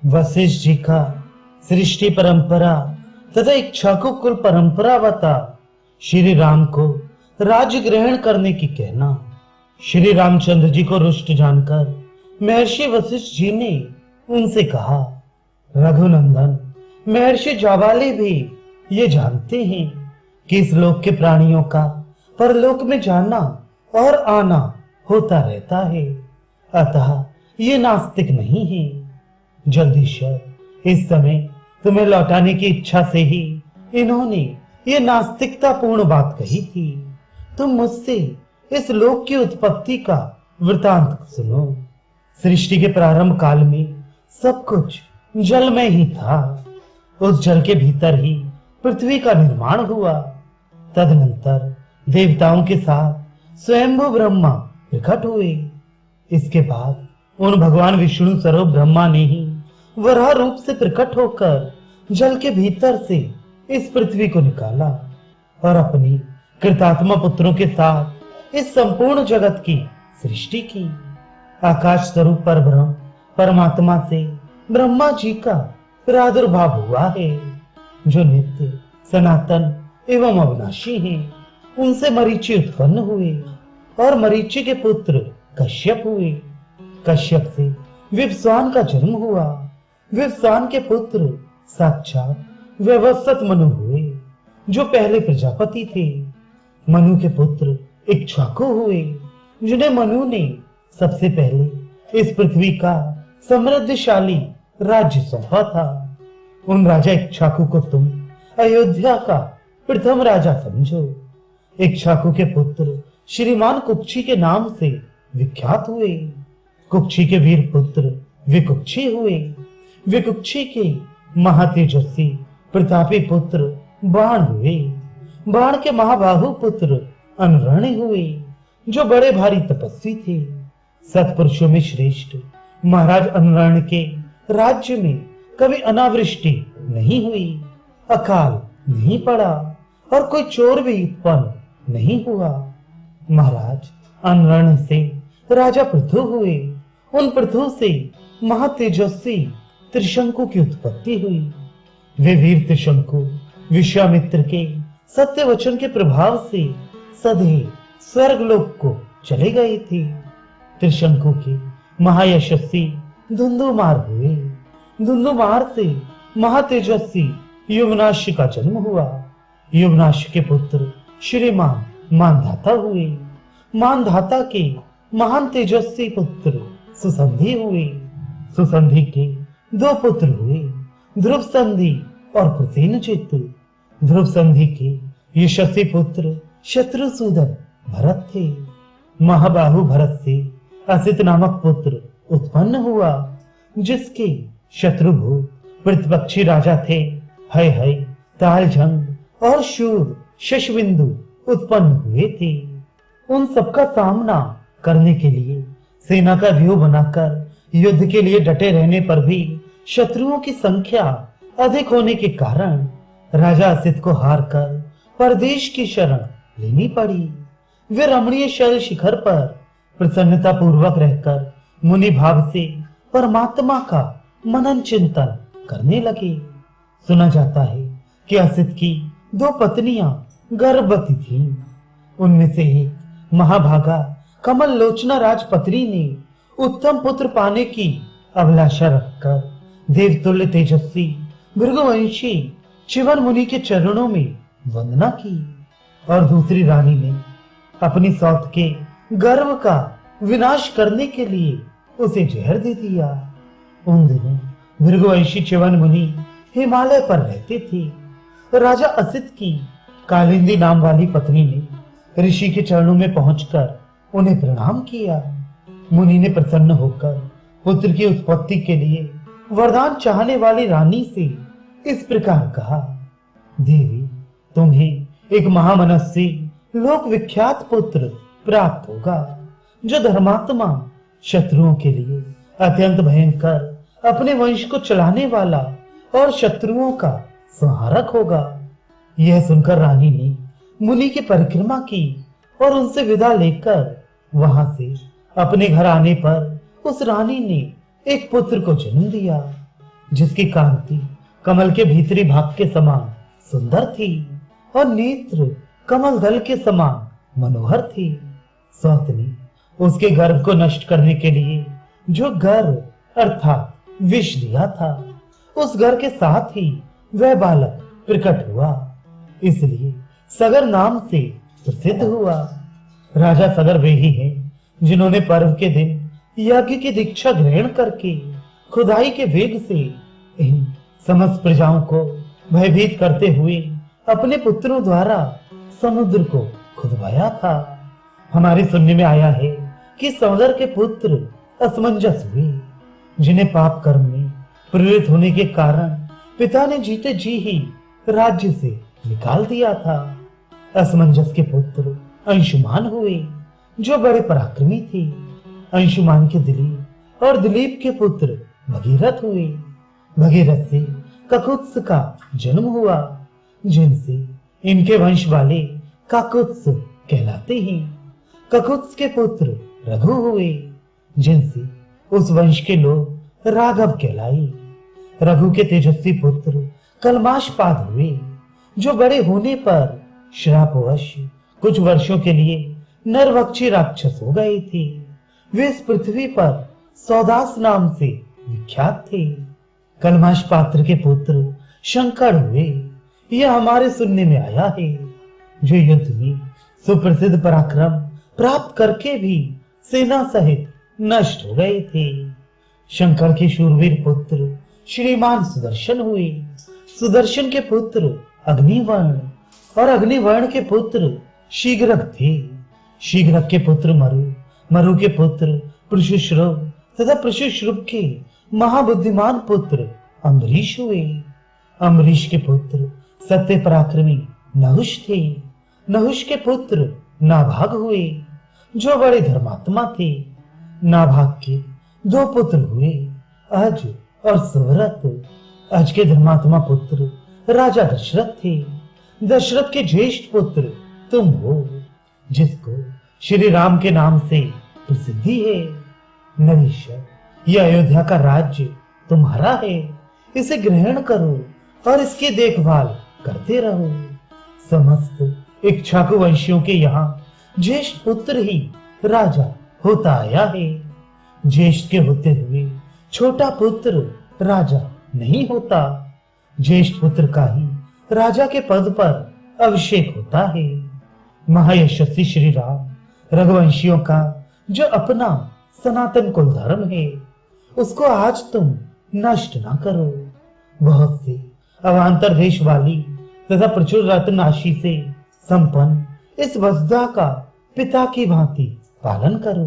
वशिष्ठ जी का सृष्टि परंपरा तथा इक्ष्वाकु कुल परंपरा बता श्री राम को राज्य ग्रहण करने की कहना। श्री रामचंद्र जी को रुष्ट जानकर महर्षि वशिष्ठ जी ने उनसे कहा, रघुनंदन, महर्षि जाबाली भी ये जानते हैं कि इस लोक के प्राणियों का परलोक में जाना और आना होता रहता है, अतः ये नास्तिक नहीं है। जगदीश्वर, इस समय तुम्हें लौटाने की इच्छा से ही इन्होंने ये नास्तिकता पूर्ण बात कही थी। तुम मुझसे इस लोक की उत्पत्ति का वृतांत सुनो। सृष्टि के प्रारंभ काल में सब कुछ जल में ही था। उस जल के भीतर ही पृथ्वी का निर्माण हुआ। तदनंतर देवताओं के साथ स्वयंभू ब्रह्मा प्रकट हुए। इसके बाद उन भगवान विष्णु स्वरूप ब्रह्मा ने ही वराह रूप से प्रकट होकर जल के भीतर से इस पृथ्वी को निकाला और अपनी कृतात्मा पुत्रों के साथ इस संपूर्ण जगत की सृष्टि की। आकाश स्वरूप परब्रह्म परमात्मा से ब्रह्मा जी का प्रादुर्भाव हुआ है, जो नित्य सनातन एवं अविनाशी है। उनसे मरीचि उत्पन्न हुए और मरीचि के पुत्र कश्यप हुए। कश्यप से विवस्वान का जन्म हुआ। विवस्वान के पुत्र साक्षात व्यवस्थित मनु हुए, जो पहले प्रजापति थे। मनु के पुत्र इक्ष्वाकु हुए, जिन्हें मनु ने सबसे पहले इस पृथ्वी का समृद्धशाली राज्य सौंपा था। उन राजा इक्ष्वाकु को तुम अयोध्या का प्रथम राजा समझो। इक्ष्वाकु के पुत्र श्रीमान कुक्षी के नाम से विख्यात हुए। कुक्षी के वीर पुत्र विकुक्षी हुए। विकुक्षी के महातेजस्वी प्रतापी पुत्र बाण हुए। बाण के महाबाहु पुत्र अनरण्य हुए, जो बड़े भारी तपस्वी थे। सत्पुरुषों में श्रेष्ठ महाराज अनरण्य के राज्य में कभी अनावृष्टि नहीं हुई, अकाल नहीं पड़ा और कोई चोर भी उत्पन्न नहीं हुआ। महाराज अनरण्य से राजा पृथु हुए। उन पृथु से महातेजस्वी त्रिशंकु की उत्पत्ति हुई। वे वीर त्रिशंकु विश्वामित्र के सत्य वचन के प्रभाव से सदैव स्वर्गलोक को चले गए थे। त्रिशंकु के महायशस्वी धुंधुमार हुए। धुंधुमार से महातेजस्वी युमनाश का जन्म हुआ। युमनाश के पुत्र श्रीमान मानधाता हुए। मानधाता के महान तेजस्वी पुत्र सुसंधि हुए। सुसंधि के दो पुत्र हुए, ध्रुव संधि और प्रसेनजित। ध्रुव संधि के यशस्वी पुत्र शत्रुसूदन भरत थे। महाबाहु भरत से असित नामक पुत्र उत्पन्न हुआ, जिसके शत्रुभु प्रतिपक्षी राजा थे हय हय, तालझंग और शूर शशबिंदु उत्पन्न हुए थे। उन सबका सामना करने के लिए सेना का व्यूह बनाकर युद्ध के लिए डटे रहने पर भी शत्रुओं की संख्या अधिक होने के कारण राजा असित को हारकर परदेश की शरण लेनी पड़ी। वे रमणीय शैल शिखर पर प्रसन्नता पूर्वक रहकर मुनि भाव से परमात्मा का मनन चिंतन करने लगे। सुना जाता है कि असित की दो पत्नियां गर्भवती थीं। उनमें से एक महाभागा कमल लोचना राजपत्री ने उत्तम पुत्र पाने की अभिलाषा रखकर देवतुल्य तेजस्वी भृगुवंशी चिवन मुनि के चरणों में वंदना की, और दूसरी रानी ने अपनी सौत के गर्भ का विनाश करने के लिए उसे जहर दे दिया। उन दिनों भृगुवंशी चिवन मुनि हिमालय पर रहते थे। राजा असित की कालिंदी नाम वाली पत्नी ने ऋषि के चरणों में पहुंचकर उन्हें प्रणाम किया। मुनि ने प्रसन्न होकर पुत्र की उत्पत्ति के लिए वरदान चाहने वाली रानी से इस प्रकार कहा, देवी, तुम्हें एक महामनस्वी लोक विख्यात पुत्र प्राप्त होगा, जो धर्मात्मा, शत्रुओं के लिए अत्यंत भयंकर, अपने वंश को चलाने वाला और शत्रुओं का संहारक होगा। यह सुनकर रानी ने मुनि की परिक्रमा की और उनसे विदा लेकर वहां से अपने घर आने पर उस रानी ने एक पुत्र को जन्म दिया। जिसकी कांति कमल के भीतरी भाग के समान सुंदर थी और नेत्र कमल दल के समान मनोहर थी। सौतनी उसके गर्भ को नष्ट करने के लिए जो गर्भ अर्थात विष दिया था, उस घर के साथ ही वह बालक प्रकट हुआ, इसलिए सगर नाम से प्रसिद्ध हुआ। राजा सगर वे ही हैं जिन्होंने पर्व के दिन यज्ञ की दीक्षा ग्रहण करके खुदाई के वेग से इन समस्त प्रजाओं को भयभीत करते हुए अपने पुत्रों द्वारा समुद्र को खुदवाया था। हमारे सुनने में आया है कि सौदर के पुत्र असमंजस हुए, जिन्हें पाप कर्म में प्रेरित होने के कारण पिता ने जीते जी ही राज्य से निकाल दिया था। असमंजस के पुत्र अंशुमान हुए, जो बड़े पराक्रमी थे। अंशुमान के दिलीप और दिलीप के पुत्र भगीरथ हुए। भगीरथ से ककुत्स का जन्म हुआ, जिनसे इनके वंश वाले काकुत्स कहलाते हैं। ककुत्स के पुत्र रघु हुए, जिनसे उस वंश के लोग राघव कहलाए। रघु के तेजस्वी पुत्र कलमाशपाद हुए, जो बड़े होने पर श्रापवश कुछ वर्षों के लिए नरभक्षी राक्षस हो गए थे। वे इस पृथ्वी पर सौदास नाम से विख्यात थे। कलमाश पात्र के पुत्र शंकर हुए, यह हमारे सुनने में आया है, जो युद्ध में सुप्रसिद्ध पराक्रम प्राप्त करके भी सेना सहित नष्ट हो गए थे। शंकर के शूरवीर पुत्र श्रीमान सुदर्शन हुए। सुदर्शन के पुत्र अग्निवर्ण और अग्निवर्ण के पुत्र शीघ्रक थे। शीघ्रक के पुत्र मरु, मरु के पुत्र पृषुश्रव तथा पृषुश्रव के महाबुद्धिमान पुत्र अम्बरीश हुए। अम्बरीश के पुत्र सत्य पराक्रमी नहुष थे। नहुष के पुत्र नाभाग हुए, जो बड़े धर्मात्मा थे। नाभाग के दो पुत्र हुए, अज और सुव्रत। अज के धर्मात्मा पुत्र राजा दशरथ थे। दशरथ के ज्येष्ठ पुत्र तुम हो, जिसको श्री राम के नाम से प्रसिद्धि है। नरेश्वर, यह अयोध्या का राज्य तुम्हारा है, इसे ग्रहण करो और इसकी देखभाल करते रहो। समस्त इक्ष्वाकु वंशियों के यहाँ ज्येष्ठ पुत्र ही राजा होता आया है। ज्येष्ठ के होते हुए छोटा पुत्र राजा नहीं होता। ज्येष्ठ पुत्र का ही राजा के पद पर अभिषेक होता है। महायशस्वी श्री राम रघुवंशियों का जो अपना सनातन कुल धर्म है, उसको आज तुम नष्ट ना करो। बहुत से अवान्तर देश वाली तथा प्रचुर रत्न राशि से संपन्न इस वसुधा का पिता की भांति पालन करो।